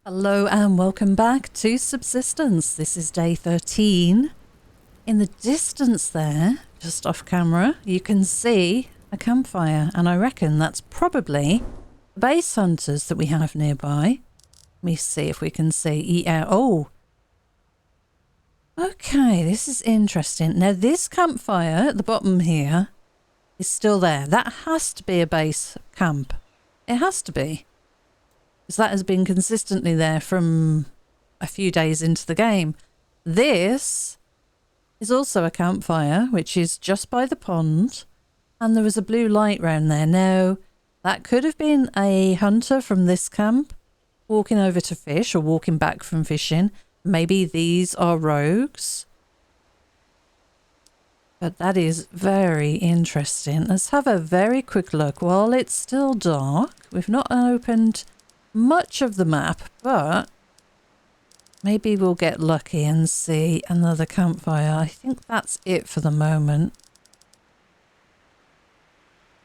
Hello and welcome back to Subsistence. This is day 13. In the distance there, just off camera, you can see a campfire, and I reckon that's probably the base hunters that we have nearby. Let me see if we can see. Yeah. Oh, okay, this is interesting. Now this campfire at the bottom here is still there. That has to be a base camp. It has to be. Because that has been consistently there from a few days into the game. This is also a campfire, which is just by the pond. And there was a blue light round there. Now, that could have been a hunter from this camp walking over to fish or walking back from fishing. Maybe these are rogues. But that is very interesting. Let's have a very quick look. While it's still dark, we've not opened much of the map, but maybe we'll get lucky and see another campfire. I think that's it for the moment.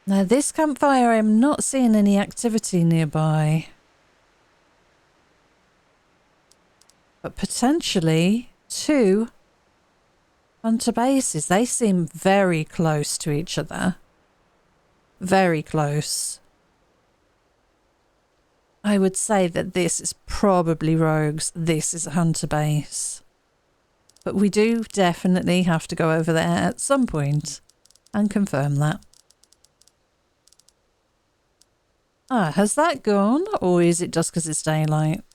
Now this campfire, I'm not seeing any activity nearby, but potentially two hunter bases. They seem very close to each other. Very close. I would say that this is probably rogues. This is a hunter base. But we do definitely have to go over there at some point and confirm that. Ah, has that gone? Or is it just because it's daylight?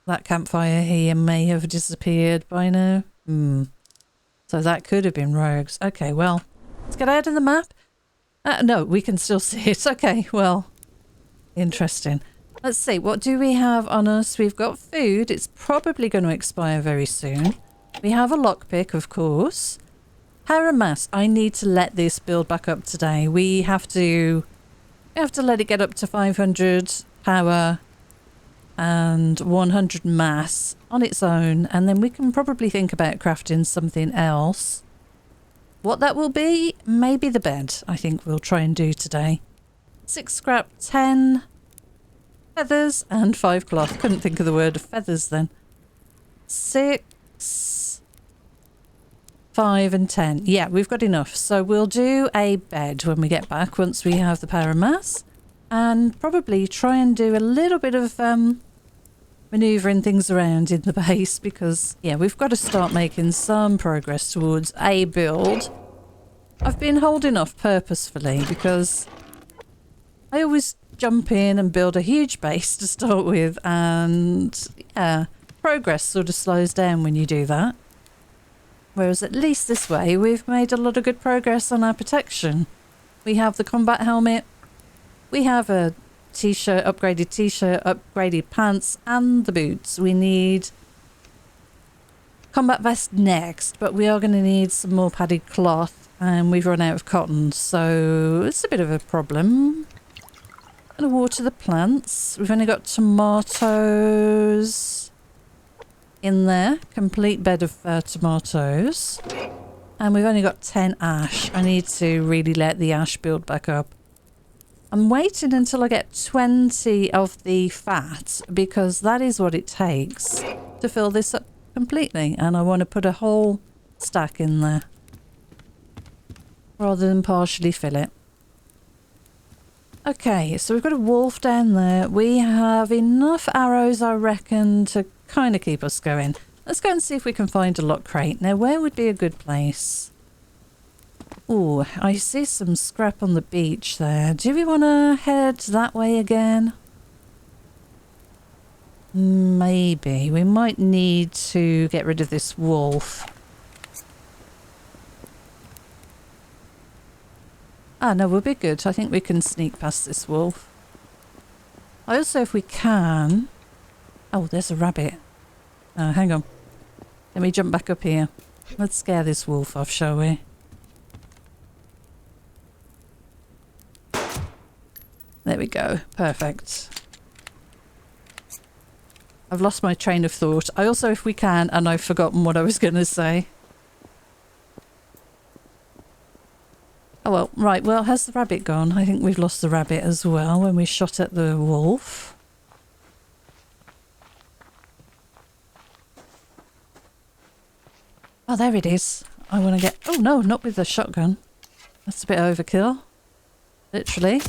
That campfire here may have disappeared by now. So that could have been rogues. Okay, well, let's get out of the map. No, we can still see it. Okay, well, interesting. Let's see, what do we have on us? We've got food. It's probably going to expire very soon. We have a lockpick, of course. Power mass. I need to let this build back up today. We have to let it get up to 500 power and 100 mass on its own, and then we can probably think about crafting something else. What that will be, maybe the bed, I think we'll try and do today. 6 scrap, 10 feathers and 5 cloth. Couldn't think of the word feathers then. 6, 5 and 10. Yeah, we've got enough. So we'll do a bed when we get back once we have the power mass, and probably try and do a little bit of manoeuvring things around in the base, because yeah, we've got to start making some progress towards a build. I've been holding off purposefully because I always jump in and build a huge base to start with, and yeah, progress sort of slows down when you do that. Whereas at least this way we've made a lot of good progress on our protection. We have the combat helmet, we have a t-shirt, upgraded pants, and the boots. We need combat vest next, but we are going to need some more padded cloth, and we've run out of cotton, so it's a bit of a problem. Gonna water the plants. We've only got tomatoes in there, complete bed of tomatoes, and we've only got 10 ash. I need to really let the ash build back up. I'm waiting until I get 20 of the fat, because that is what it takes to fill this up completely, and I want to put a whole stack in there rather than partially fill it. Okay, so we've got a wolf down there. We have enough arrows, I reckon, to kind of keep us going. Let's go and see if we can find a lock crate. Now, where would be a good place? Oh, I see some scrap on the beach there. Do we want to head that way again? Maybe. We might need to get rid of this wolf. Ah, no, we'll be good. I think we can sneak past this wolf. I also, if we can... Oh, there's a rabbit. Hang on. Let me jump back up here. Let's scare this wolf off, shall we? There we go. Perfect. I've lost my train of thought. I also, if we can, and I've forgotten what I was going to say. Oh well, right, well, has the rabbit gone? I think we've lost the rabbit as well when we shot at the wolf. Oh, there it is. I want to get... Oh, no, not with the shotgun. That's a bit overkill. Literally.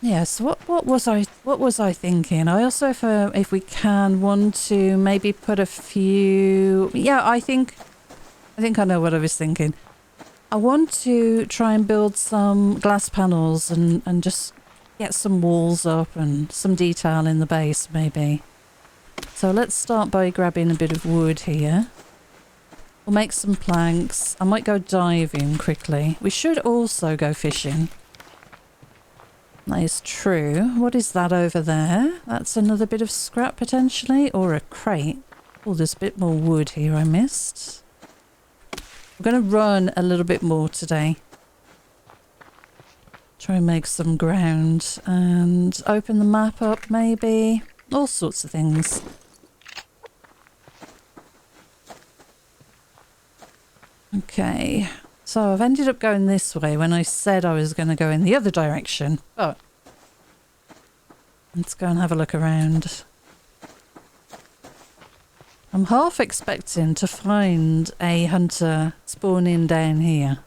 Yeah, so what was I thinking? I also, if we can, want to maybe put a few... Yeah, I think I know what I was thinking. I want to try and build some glass panels and just get some walls up and some detail in the base, maybe. So let's start by grabbing a bit of wood here. We'll make some planks. I might go diving quickly. We should also go fishing. That is true. What is that over there? That's another bit of scrap potentially, or a crate. Oh, there's a bit more wood here I missed. I'm going to run a little bit more today. Try and make some ground and open the map up maybe. All sorts of things. Okay. So I've ended up going this way when I said I was going to go in the other direction. But let's go and have a look around. I'm half expecting to find a hunter spawning down here.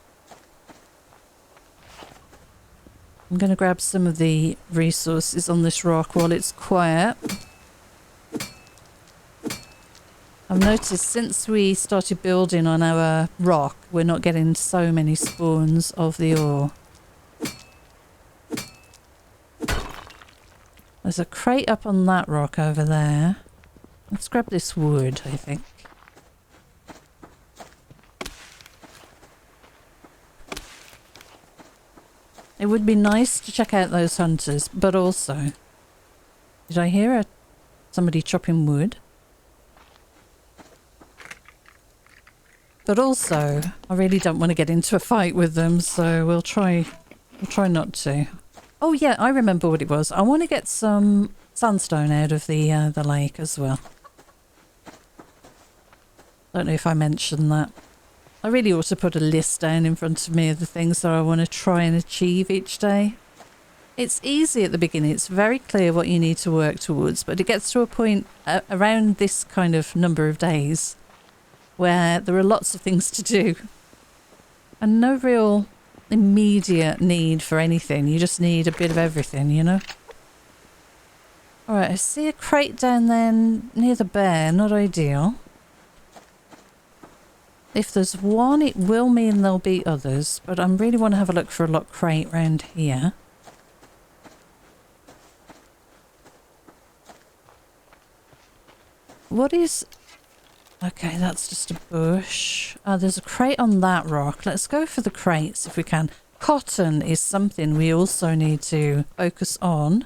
I'm going to grab some of the resources on this rock while it's quiet. I've noticed since we started building on our rock, we're not getting so many spawns of the ore. There's a crate up on that rock over there. Let's grab this wood, I think. It would be nice to check out those hunters, but also... Did I hear somebody chopping wood? But also, I really don't want to get into a fight with them, so we'll try not to. Oh yeah, I remember what it was. I want to get some sandstone out of the lake as well. Don't know if I mentioned that. I really ought to put a list down in front of me of the things that I want to try and achieve each day. It's easy at the beginning. It's very clear what you need to work towards, but it gets to a point around this kind of number of days where there are lots of things to do and no real immediate need for anything. You just need a bit of everything, you know? Alright, I see a crate down there near the bear. Not ideal. If there's one, it will mean there'll be others, but I really want to have a look for a lock crate round here. What is... Okay, that's just a bush. There's a crate on that rock. Let's go for the crates if we can. Cotton is something we also need to focus on.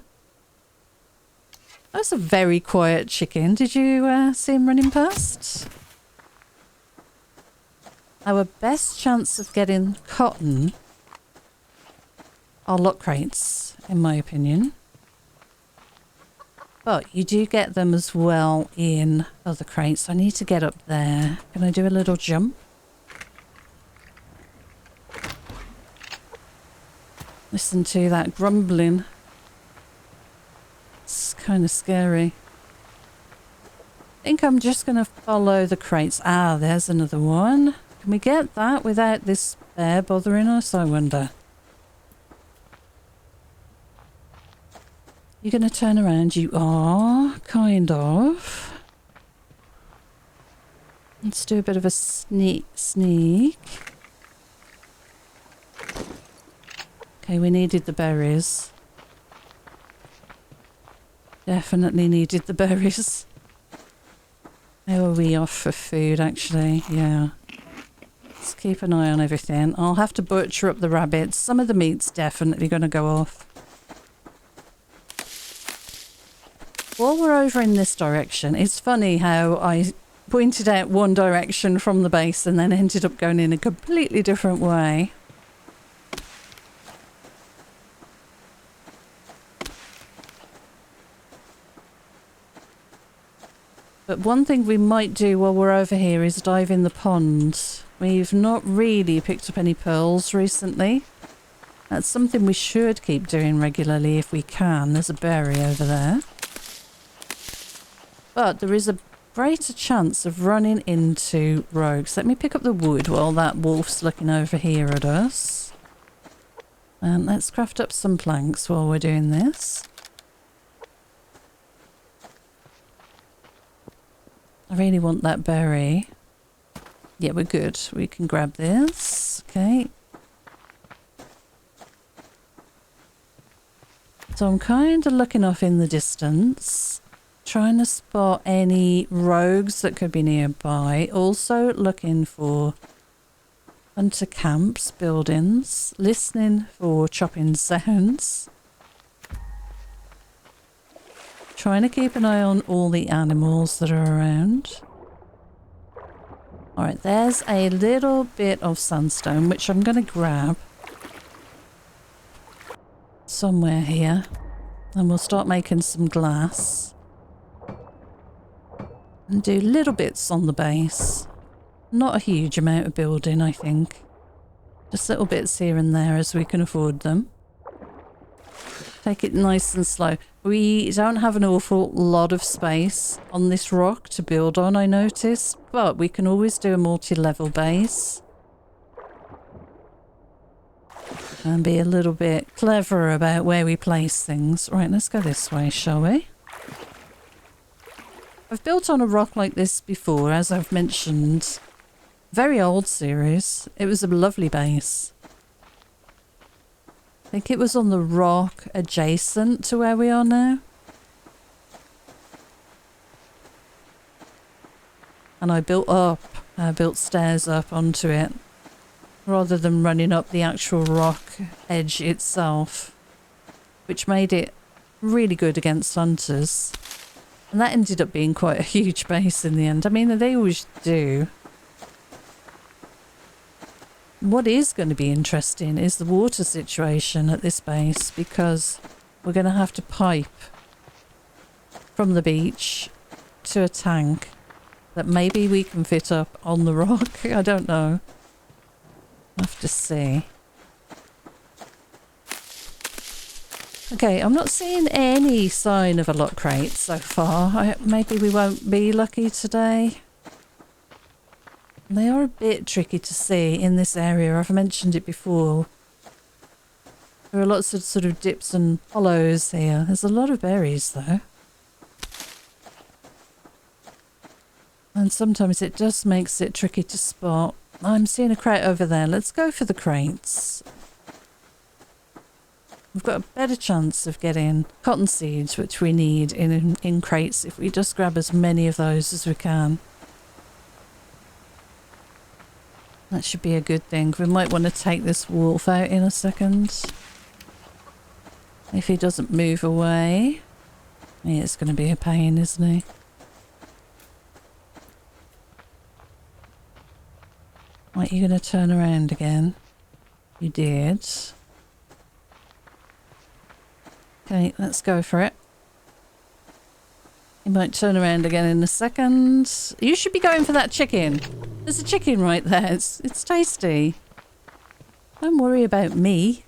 That's a very quiet chicken. Did you see him running past? Our best chance of getting cotton are lock crates, in my opinion. But you do get them as well in other crates. I need to get up there. Can I do a little jump? Listen to that grumbling. It's kind of scary. I think I'm just going to follow the crates. Ah, there's another one. Can we get that without this bear bothering us, I wonder? You're going to turn around? You are, kind of. Let's do a bit of a sneak. Okay, we needed the berries. Definitely needed the berries. How are we off for food, actually? Yeah. Let's keep an eye on everything. I'll have to butcher up the rabbits. Some of the meat's definitely going to go off. While we're over in this direction, it's funny how I pointed out one direction from the base and then ended up going in a completely different way. But one thing we might do while we're over here is dive in the pond. We've not really picked up any pearls recently. That's something we should keep doing regularly if we can. There's a berry over there. But there is a greater chance of running into rogues. Let me pick up the wood while that wolf's looking over here at us. And let's craft up some planks while we're doing this. I really want that berry. Yeah, we're good. We can grab this. Okay. So I'm kind of looking off in the distance, trying to spot any rogues that could be nearby. Also looking for hunter camps, buildings, listening for chopping sounds. Trying to keep an eye on all the animals that are around. Alright, there's a little bit of sandstone, which I'm going to grab somewhere here. And we'll start making some glass. And do little bits on the base. Not a huge amount of building, I think. Just little bits here and there as we can afford them. Take it nice and slow. We don't have an awful lot of space on this rock to build on, I noticed. But we can always do a multi-level base. And be a little bit clever about where we place things. Right, let's go this way, shall we? I've built on a rock like this before, as I've mentioned. Very old series. It was a lovely base. I think it was on the rock adjacent to where we are now. And I built stairs up onto it, rather than running up the actual rock edge itself, which made it really good against hunters. And that ended up being quite a huge base in the end. I mean, they always do. What is going to be interesting is the water situation at this base, because we're going to have to pipe from the beach to a tank that maybe we can fit up on the rock. I don't know. I'll have to see. Okay, I'm not seeing any sign of a lock crate so far. Maybe we won't be lucky today. They are a bit tricky to see in this area. I've mentioned it before. There are lots of sort of dips and hollows here. There's a lot of berries though. And sometimes it just makes it tricky to spot. I'm seeing a crate over there. Let's go for the crates. We've got a better chance of getting cotton seeds, which we need in crates, if we just grab as many of those as we can. That should be a good thing. We might want to take this wolf out in a second. If he doesn't move away. Yeah, it's going to be a pain, isn't he? Right, you're going to turn around again. You did. Okay, let's go for it. You might turn around again in a second. You should be going for that chicken. There's a chicken right there. It's tasty. Don't worry about me.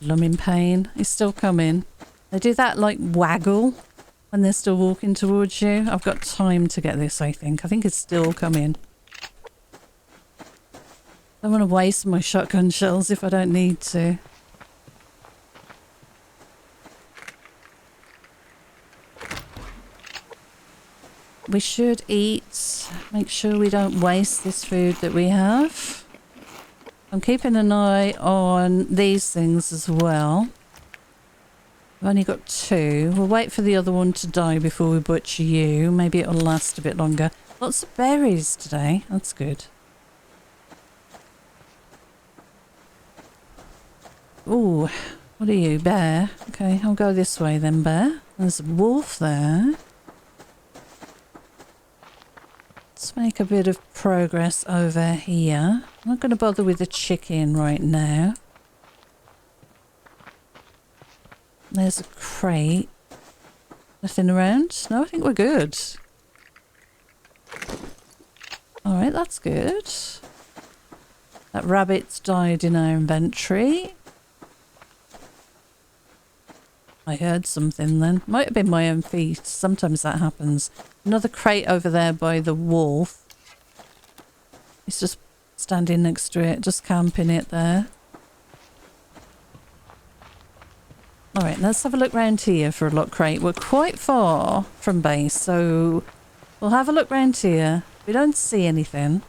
Lumbing pain. He's still coming. They do that like waggle when they're still walking towards you. I've got time to get this, I think. I think it's still coming. I don't want to waste my shotgun shells if I don't need to. We should eat. Make sure we don't waste this food that we have. I'm keeping an eye on these things as well. I've only got 2. We'll wait for the other one to die before we butcher you. Maybe it'll last a bit longer. Lots of berries today. That's good. Ooh, what are you, bear? Okay, I'll go this way then, bear. There's a wolf there. Let's make a bit of progress over here. I'm not going to bother with the chicken right now. There's a crate. Nothing around? No, I think we're good. Alright, that's good. That rabbit's died in our inventory. I heard something then. Might have been my own feet. Sometimes that happens. Another crate over there by the wolf. He's just standing next to it, just camping it there. Alright, let's have a look round here for a lock crate. We're quite far from base, so we'll have a look round here. If we don't see anything,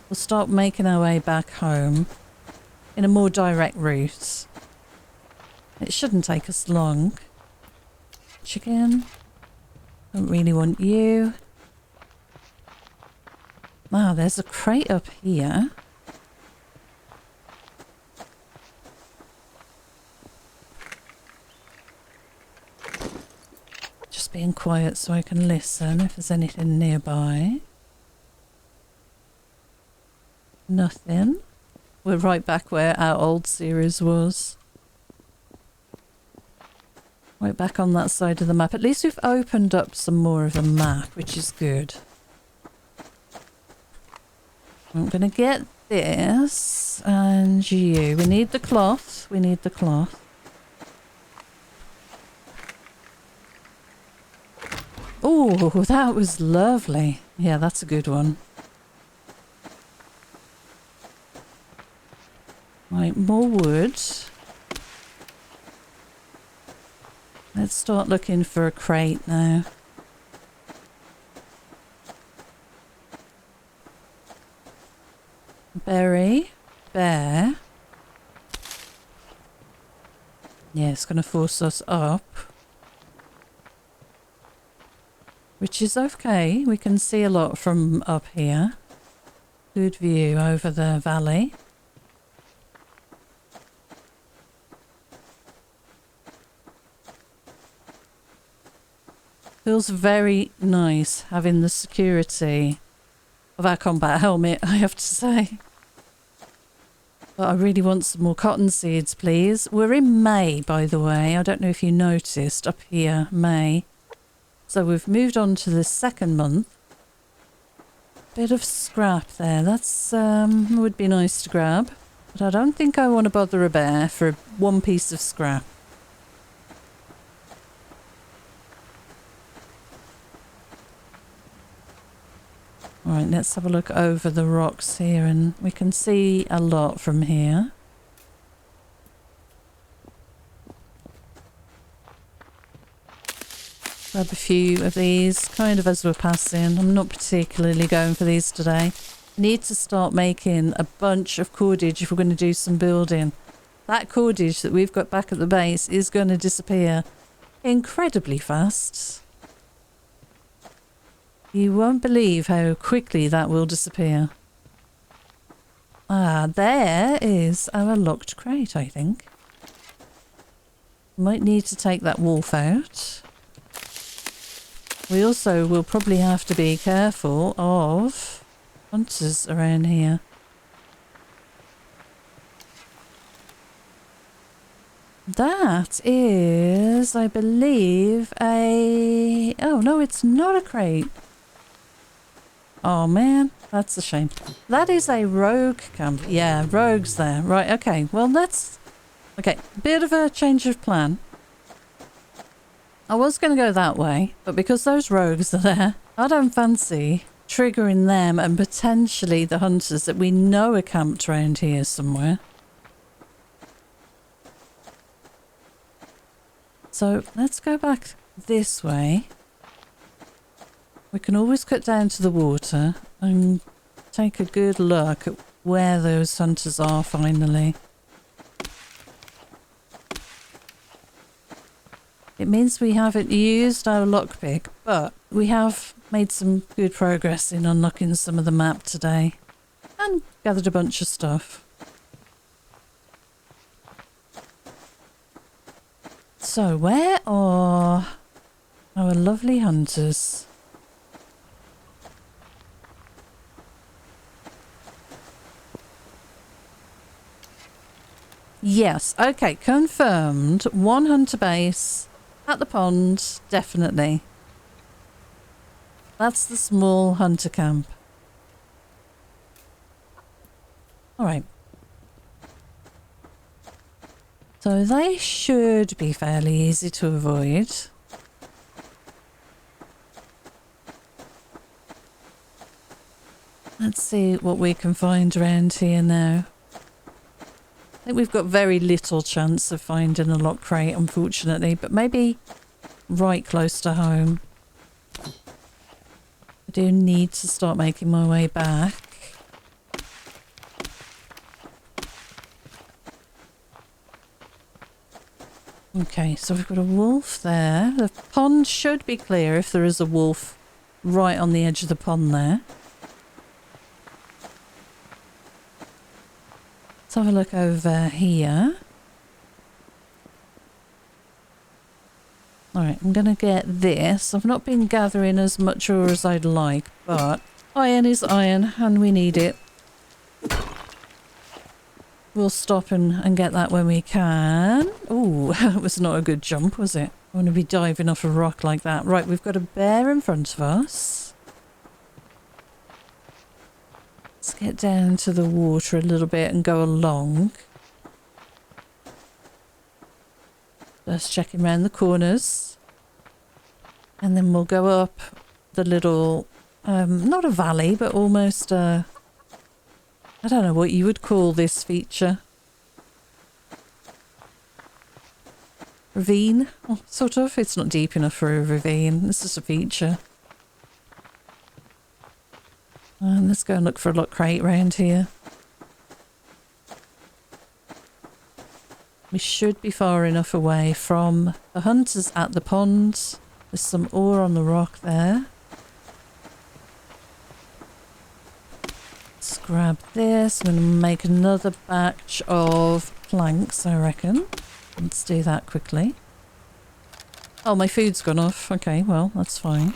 we'll start making our way back home in a more direct route. It shouldn't take us long. Chicken. Don't really want you. Ah, there's a crate up here. Just being quiet so I can listen if there's anything nearby. Nothing. We're right back where our old series was. Right back on that side of the map. At least we've opened up some more of the map, which is good. I'm going to get this and you. We need the cloth. We need the cloth. Oh, that was lovely. Yeah, that's a good one. Right, more wood. Let's start looking for a crate now. Berry. Bear. Yeah, it's going to force us up. Which is okay. We can see a lot from up here. Good view over the valley. Feels very nice having the security of our combat helmet, I have to say. But I really want some more cotton seeds, please. We're in May, by the way. I don't know if you noticed up here, May. So we've moved on to the second month. Bit of scrap there. That's would be nice to grab. But I don't think I want to bother a bear for one piece of scrap. Alright, let's have a look over the rocks here and we can see a lot from here. Grab a few of these kind of as we're passing. I'm not particularly going for these today. Need to start making a bunch of cordage if we're going to do some building. That cordage that we've got back at the base is going to disappear incredibly fast. You won't believe how quickly that will disappear. Ah, there is our locked crate, I think. Might need to take that wolf out. We also will probably have to be careful of hunters around here. That is, I believe, a... Oh, no, it's not a crate. Oh, man, that's a shame. That is a rogue camp. Yeah, rogues there. Right, okay. Well, let's... Okay, bit of a change of plan. I was going to go that way, but because those rogues are there, I don't fancy triggering them and potentially the hunters that we know are camped around here somewhere. So let's go back this way. We can always cut down to the water and take a good look at where those hunters are finally. It means we haven't used our lockpick, but we have made some good progress in unlocking some of the map today and gathered a bunch of stuff. So where are our lovely hunters? Yes, okay, confirmed. One hunter base at the pond, definitely. That's the small hunter camp. Alright. So they should be fairly easy to avoid. Let's see what we can find around here now. I think we've got very little chance of finding a lock crate, unfortunately, but maybe right close to home. I do need to start making my way back. Okay, so we've got a wolf there. The pond should be clear if there is a wolf right on the edge of the pond there. Let's have a look over here. Alright, I'm going to get this. I've not been gathering as much ore as I'd like, but iron is iron and we need it. We'll stop and get that when we can. Oh, that was not a good jump, was it? I want to be diving off a rock like that. Right, we've got a bear in front of us. Let's get down to the water a little bit and go along. Just checking around the corners. And then we'll go up the little, not a valley, but almost a... I don't know what you would call this feature. Ravine, sort of. It's not deep enough for a ravine. It's just a feature. And let's go and look for a lock crate around here. We should be far enough away from the hunters at the pond. There's some ore on the rock there. Let's grab this. I'm going to make another batch of planks, I reckon. Let's do that quickly. Oh, my food's gone off. Okay, well, that's fine.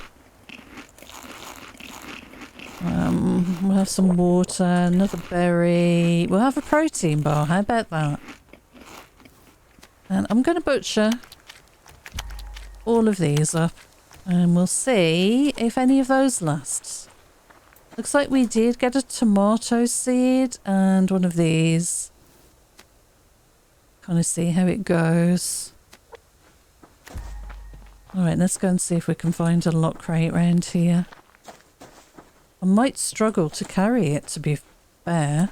We'll have some water, another berry. We'll have a protein bar. How about that? And I'm going to butcher all of these up. And we'll see if any of those lasts. Looks like we did get a tomato seed and one of these. Kind of see how it goes. Alright, let's go and see if we can find a lock crate around here. I might struggle to carry it, to be fair.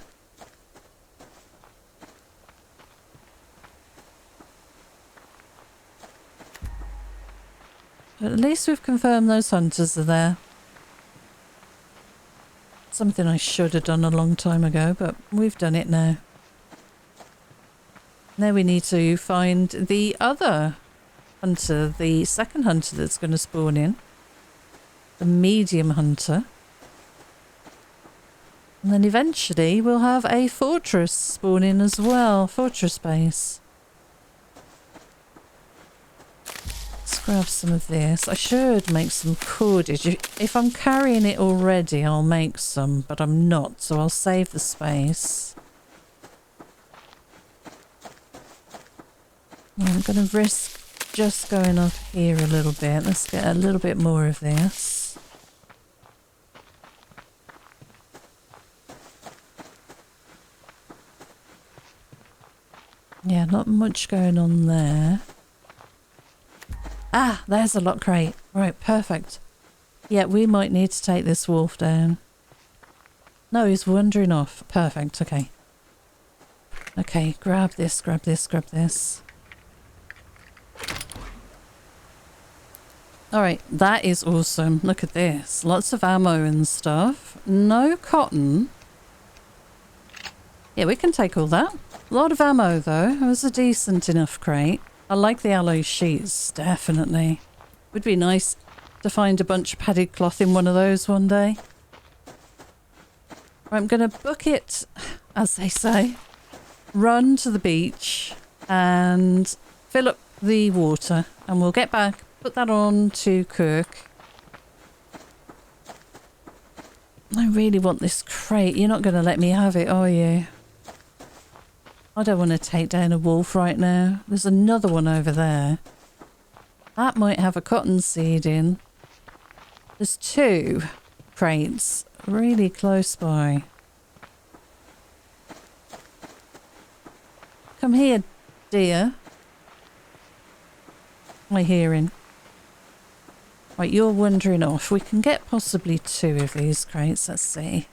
But at least we've confirmed those hunters are there. Something I should have done a long time ago, but we've done it now. Now we need to find the other hunter, the second hunter that's going to spawn in. The medium hunter. And then eventually we'll have a fortress spawn in as well. Fortress base. Let's grab some of this. I should make some cordage. If I'm carrying it already, I'll make some, but I'm not, so I'll save the space. I'm going to risk just going up here a little bit. Let's get a little bit more of this. Yeah, not much going on there. Ah, there's a lock crate. Right, perfect. Yeah, we might need to take this wolf down. No, he's wandering off. Perfect, okay. Okay, grab this, grab this, grab this. Alright, that is awesome. Look at this. Lots of ammo and stuff. No cotton. Yeah, we can take all that. A lot of ammo though. It was a decent enough crate. I like the alloy sheets, definitely. Would be nice to find a bunch of padded cloth in one of those one day. Right, I'm going to book it, as they say. Run to the beach and fill up the water and we'll get back, put that on to cook. I really want this crate. You're not going to let me have it, are you? I don't want to take down a wolf right now. There's another one over there. That might have a cotton seed in. There's two crates really close by. Come here, deer. My hearing. Right, you're wandering off. We can get possibly 2 of these crates. Let's see.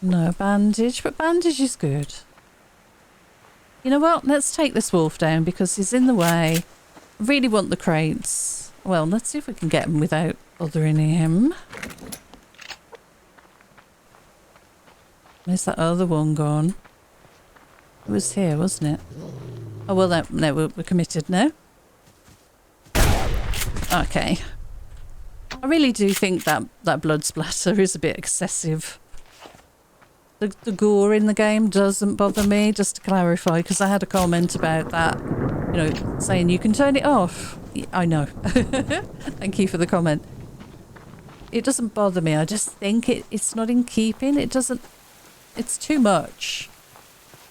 No bandage, but bandage is good. You know what? Let's take this wolf down because he's in the way. I really want the crates. Well, let's see if we can get him without bothering him. Where's that other one gone? It was here, wasn't it? Oh, well, no, we're committed now. Okay. I really do think that blood splatter is a bit excessive. The gore in the game doesn't bother me, just to clarify, because I had a comment about that, you know, saying you can turn it off. I know. Thank you for the comment. It doesn't bother me. I just think it's not in keeping. It's too much.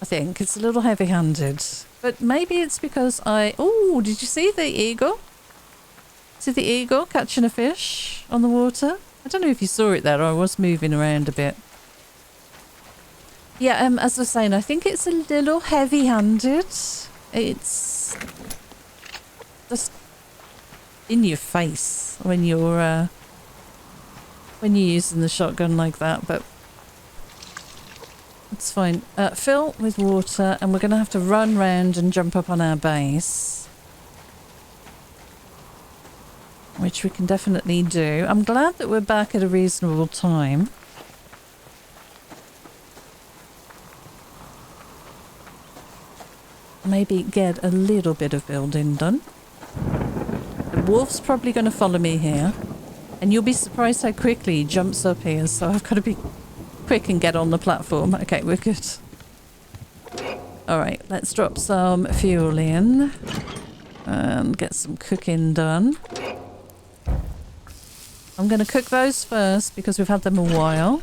I think it's a little heavy-handed. But maybe it's because oh, did you see the eagle? See the eagle catching a fish on the water? I don't know if you saw it there. I was moving around a bit. Yeah, as I was saying, I think it's a little heavy-handed. It's just in your face when you're using the shotgun like that, but it's fine. Fill with water, and we're going to have to run round and jump up on our base, which we can definitely do. I'm glad that we're back at a reasonable time. Maybe get a little bit of building done. The wolf's probably going to follow me here. And you'll be surprised how quickly he jumps up here. So I've got to be quick and get on the platform. Okay, we're good. Alright, let's drop some fuel in. And get some cooking done. I'm going to cook those first because we've had them a while.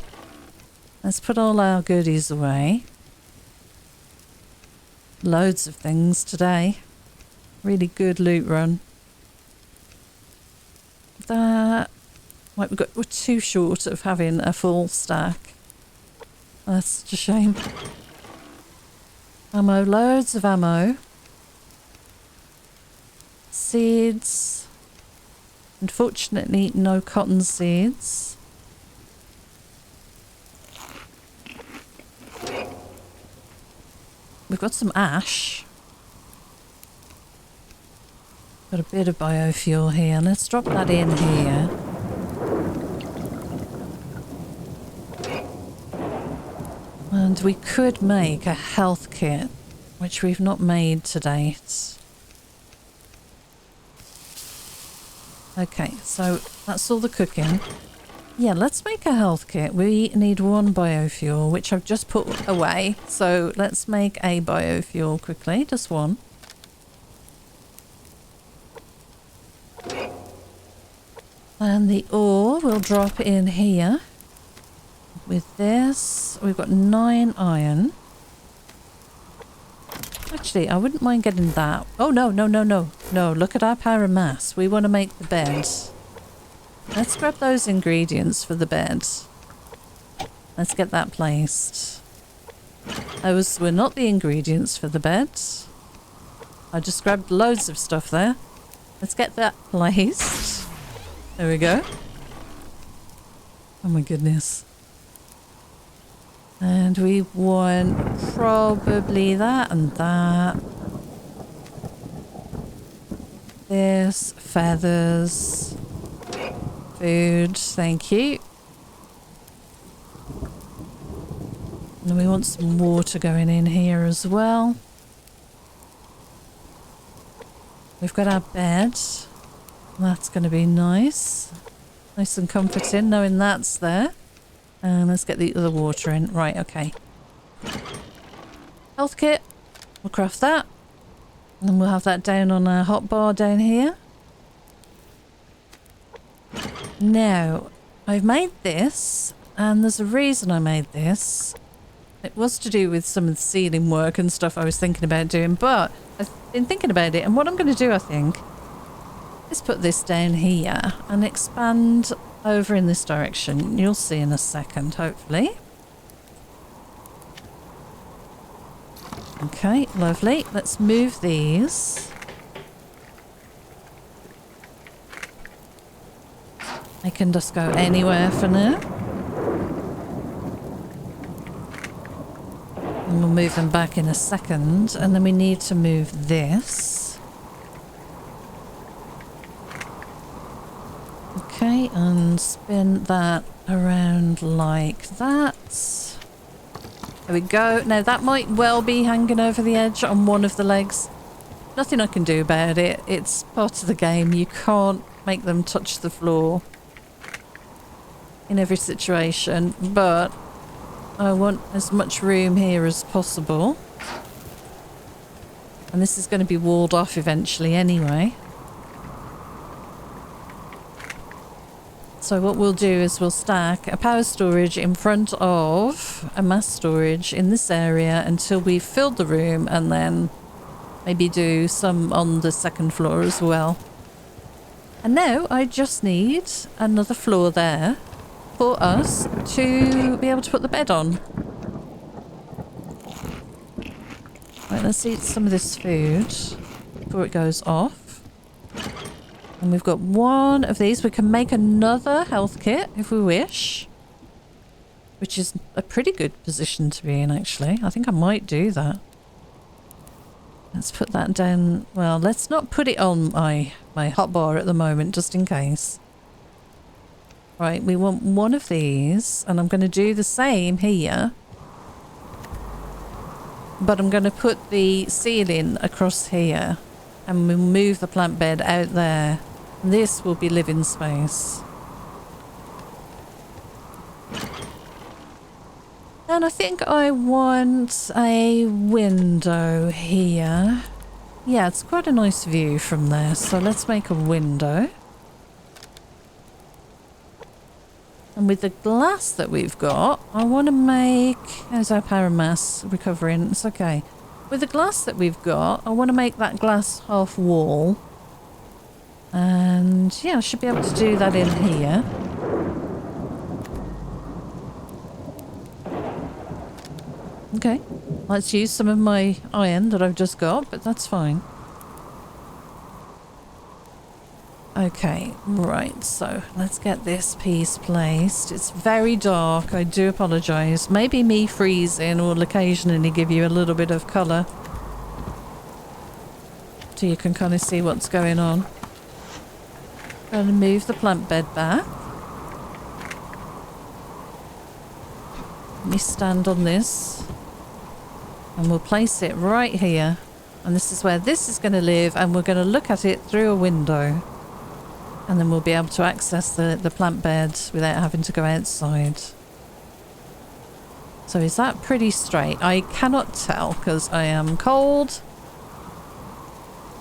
Let's put all our goodies away. Loads of things today. Really good loot run. That... Right, we're too short of having a full stack. That's such a shame. Ammo, loads of ammo. Seeds. Unfortunately, no cotton seeds. We've got some ash. Got a bit of biofuel here. Let's drop that in here. And we could make a health kit, which we've not made to date. Okay, so that's all the cooking. Yeah, let's make a health kit. We need 1 biofuel, which I've just put away. So let's make a biofuel quickly, just 1. And the ore will drop in here. With this, we've got 9 iron. Actually, I wouldn't mind getting that. Oh, no. No, look at our power and mass. We want to make the bed. Let's grab those ingredients for the bed. Let's get that placed. Those were not the ingredients for the bed. I just grabbed loads of stuff there. Let's get that placed. There we go. Oh my goodness. And we want probably that and that. This, feathers. Food, thank you. And we want some water going in here as well. We've got our bed. That's going to be nice. Nice and comforting knowing that's there. And let's get the other water in. Right, okay. Health kit. We'll craft that. And we'll have that down on a hot bar down here. Now, I've made this, and there's a reason I made this. It was to do with some of the ceiling work and stuff I was thinking about doing, but I've been thinking about it, and what I'm going to do, I think, is put this down here and expand over in this direction. You'll see in a second, hopefully. Okay, lovely. Let's move these. I can just go anywhere for now. And we'll move them back in a second. And then we need to move this. Okay, and spin that around like that. There we go. Now that might well be hanging over the edge on one of the legs. Nothing I can do about it. It's part of the game. You can't make them touch the floor in every situation, but I want as much room here as possible. And this is going to be walled off eventually anyway. So what we'll do is we'll stack a power storage in front of a mass storage in this area until we've filled the room, and then maybe do some on the second floor as well. And now I just need another floor there for us to be able to put the bed on. Right, let's eat some of this food before it goes off. And we've got one of these. We can make another health kit if we wish, which is a pretty good position to be in, actually. I think I might do that. Let's put that down. Well, let's not put it on my hotbar at the moment, just in case. Right, we want one of these, and I'm going to do the same here. But I'm going to put the ceiling across here, and we'll move the plant bed out there. This will be living space. And I think I want a window here. Yeah, it's quite a nice view from there. So let's make a window. And with the glass that we've got, I want to make... How's our power mass recovering? It's okay. With the glass that we've got, I want to make that glass half wall. And yeah, I should be able to do that in here. Okay, let's use some of my iron that I've just got, but that's fine. Okay, right, so let's get this piece placed. It's very dark, I do apologise. Maybe me freezing will occasionally give you a little bit of colour, so you can kind of see what's going on. I'm going to move the plant bed back. Let me stand on this. And we'll place it right here. And this is where this is going to live, and we're going to look at it through a window. And then we'll be able to access the plant bed without having to go outside. So is that pretty straight? I cannot tell because I am cold.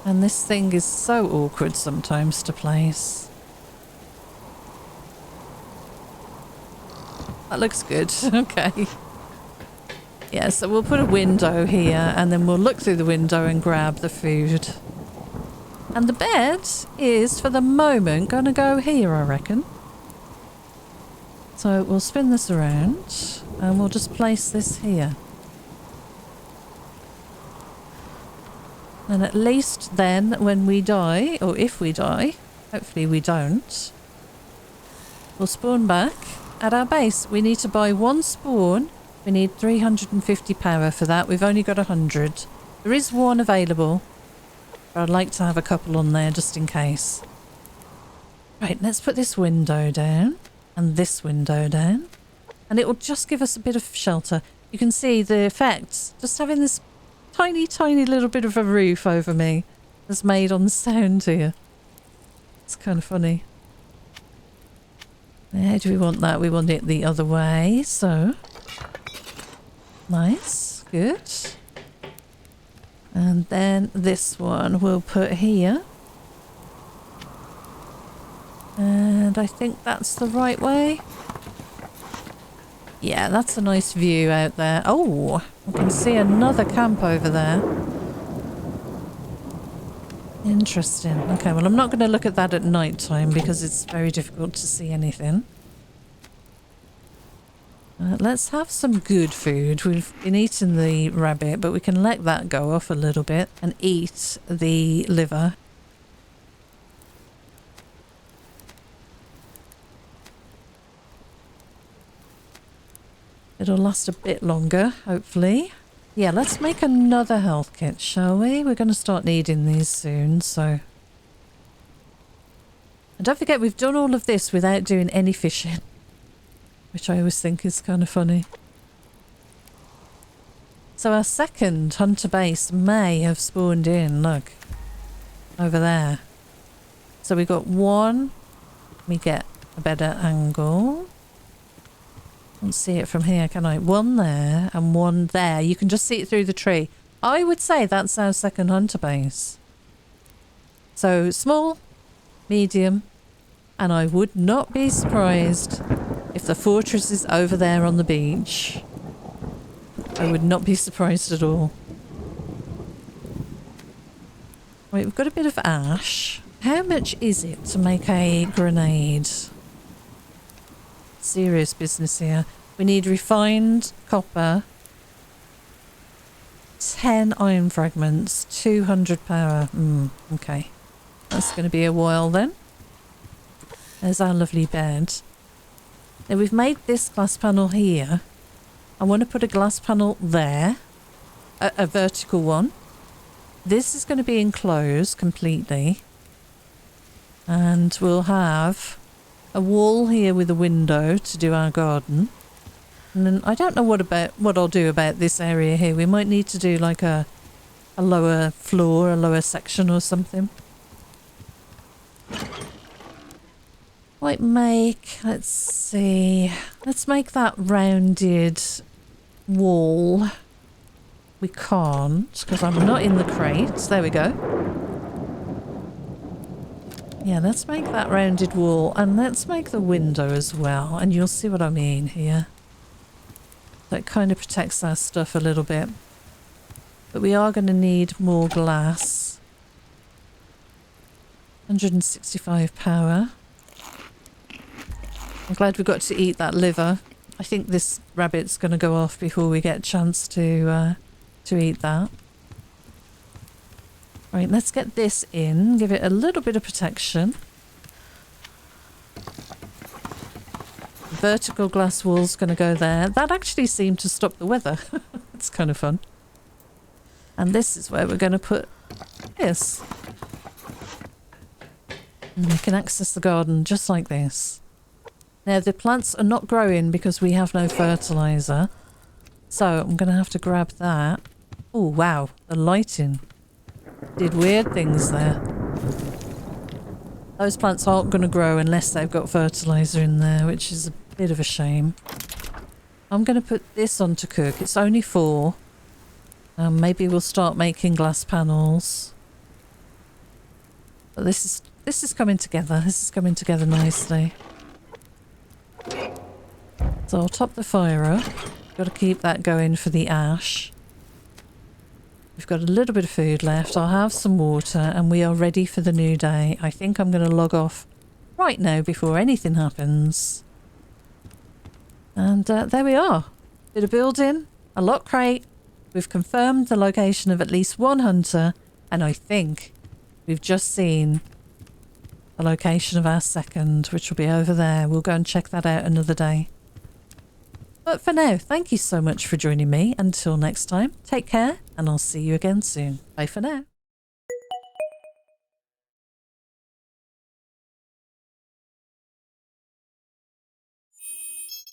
And this thing is so awkward sometimes to place. That looks good. Okay. Yeah, so we'll put a window here, and then we'll look through the window and grab the food. And the bed is, for the moment, going to go here, I reckon. So we'll spin this around, and we'll just place this here. And at least then, when we die, or if we die, hopefully we don't, we'll spawn back at our base. We need to buy one spawn. We need 350 power for that. We've only got 100. There is one available, but I'd like to have a couple on there just in case. Right, let's put this window down and this window down, and it will just give us a bit of shelter. You can see the effects. Just having this tiny, tiny little bit of a roof over me has made on the sound here. It's kind of funny. How do we want that? We want it the other way, so... Nice, good. And then this one we'll put here. And I think that's the right way. Yeah, that's a nice view out there. Oh, I can see another camp over there. Interesting. Okay, well, I'm not going to look at that at night time because it's very difficult to see anything. Let's have some good food. We've been eating the rabbit, but we can let that go off a little bit and eat the liver. It'll last a bit longer, hopefully. Yeah, let's make another health kit, shall we? We're going to start needing these soon, so... And don't forget, we've done all of this without doing any fishing, which I always think is kind of funny. So our second hunter base may have spawned in, look, over there. So we got one. Let me get a better angle. Can't see it from here, can I? One there and one there. You can just see it through the tree. I would say that's our second hunter base. So small, medium, and I would not be surprised if the fortress is over there on the beach. I would not be surprised at all. Right, we've got a bit of ash. How much is it to make a grenade? Serious business here. We need refined copper, 10 iron fragments, 200 power. Okay. That's going to be a while then. There's our lovely bed. Now we've made this glass panel here. I want to put a glass panel there, a vertical one. This is going to be enclosed completely. And we'll have a wall here with a window to do our garden. And then I don't know what I'll do about this area here. We might need to do like a lower floor, a lower section or something. Might make, let's see, let's make that rounded wall. We can't because I'm not in the crates. There we go. Yeah, let's make that rounded wall and let's make the window as well. And you'll see what I mean here. That kind of protects our stuff a little bit. But we are going to need more glass. 165 power. I'm glad we got to eat that liver. I think this rabbit's going to go off before we get a chance to eat that. Right, let's get this in, give it a little bit of protection. Vertical glass wall's going to go there. That actually seemed to stop the weather. It's kind of fun. And this is where we're going to put this. And we can access the garden just like this. Now the plants are not growing because we have no fertilizer. So I'm going to have to grab that. Oh wow, the lighting did weird things there. Those plants aren't going to grow unless they've got fertilizer in there, which is a bit of a shame. I'm going to put this on to cook. It's only 4. Maybe we'll start making glass panels. But this is coming together. This is coming together nicely. So I'll top the fire up. Got to keep that going for the ash. We've got a little bit of food left. I'll have some water and we are ready for the new day. I think I'm going to log off right now before anything happens. And there we are. Bit of building, a lock crate. We've confirmed the location of at least one hunter. And I think we've just seen the location of our second, which will be over there. We'll go and check that out another day. But for now, thank you so much for joining me. Until next time, take care and I'll see you again soon. Bye for now.